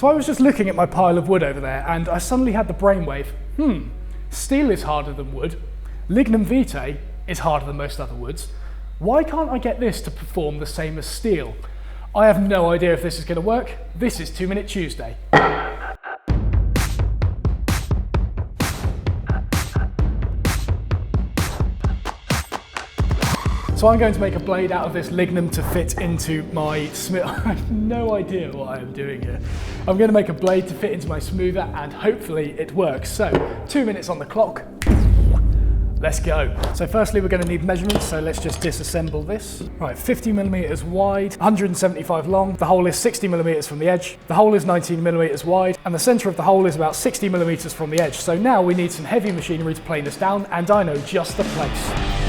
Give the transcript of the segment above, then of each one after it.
So I was just looking at my pile of wood over there and I suddenly had the brainwave, steel is harder than wood, lignum vitae is harder than most other woods. Why can't I get this to perform the same as steel? I have no idea if this is going to work. This is 2 Minute Tuesday. So I'm going to make a blade out of this lignum to fit into my smooth. I have no idea what I am doing here. I'm going to make a blade to fit into my smoother and hopefully it works. So 2 minutes on the clock. Let's go. So firstly we're going to need measurements, so let's just disassemble this. Right, 50 millimeters wide, 175 long. The hole is 60 millimeters from the edge. The hole is 19 millimeters wide, and the center of the hole is about 60 millimeters from the edge. So now we need some heavy machinery to plane this down, and I know just the place.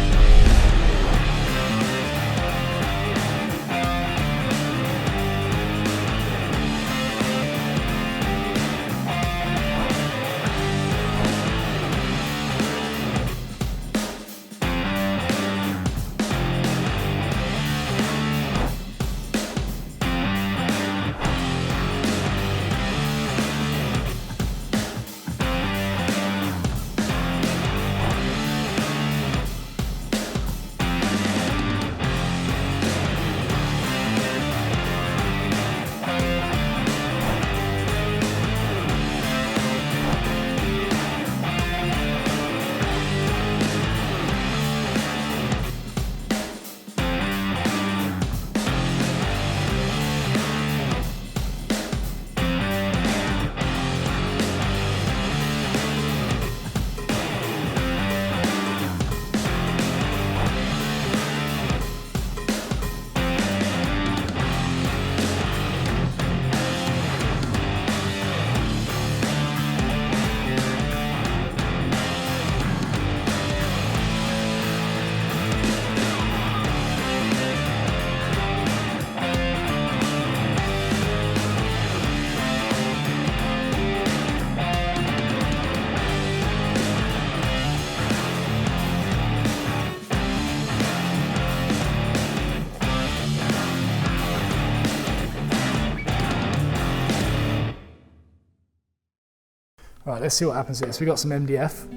Right, let's see what happens here. So we got some MDF.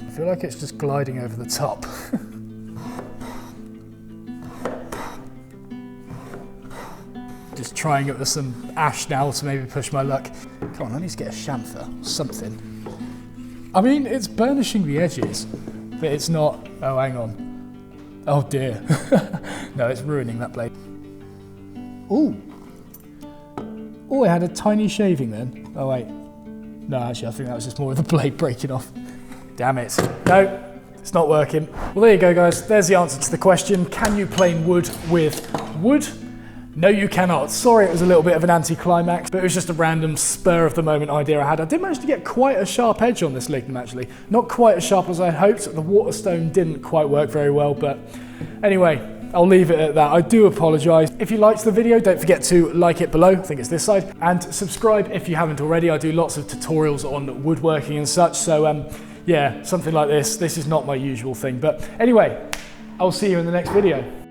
I feel like it's just gliding over the top. Just trying it with some ash now to maybe push my luck. Come on, I need to get a chamfer, something. I mean, it's burnishing the edges, but it's not. Oh, hang on. Oh dear. No, it's ruining that blade. Ooh. Oh, it had a tiny shaving then. Oh wait. No, actually I think that was just more of the blade breaking off. Damn it. No, it's not working. Well, there you go guys. There's the answer to the question. Can you plane wood with wood? No, you cannot. Sorry, it was a little bit of an anticlimax, but it was just a random spur of the moment idea I had. I did manage to get quite a sharp edge on this lignum actually. Not quite as sharp as I hoped. The waterstone didn't quite work very well, but anyway, I'll leave it at that. I do apologise. If you liked the video, don't forget to like it below, I think it's this side, and subscribe if you haven't already. I do lots of tutorials on woodworking and such, so yeah, something like this. This is not my usual thing, but anyway, I'll see you in the next video.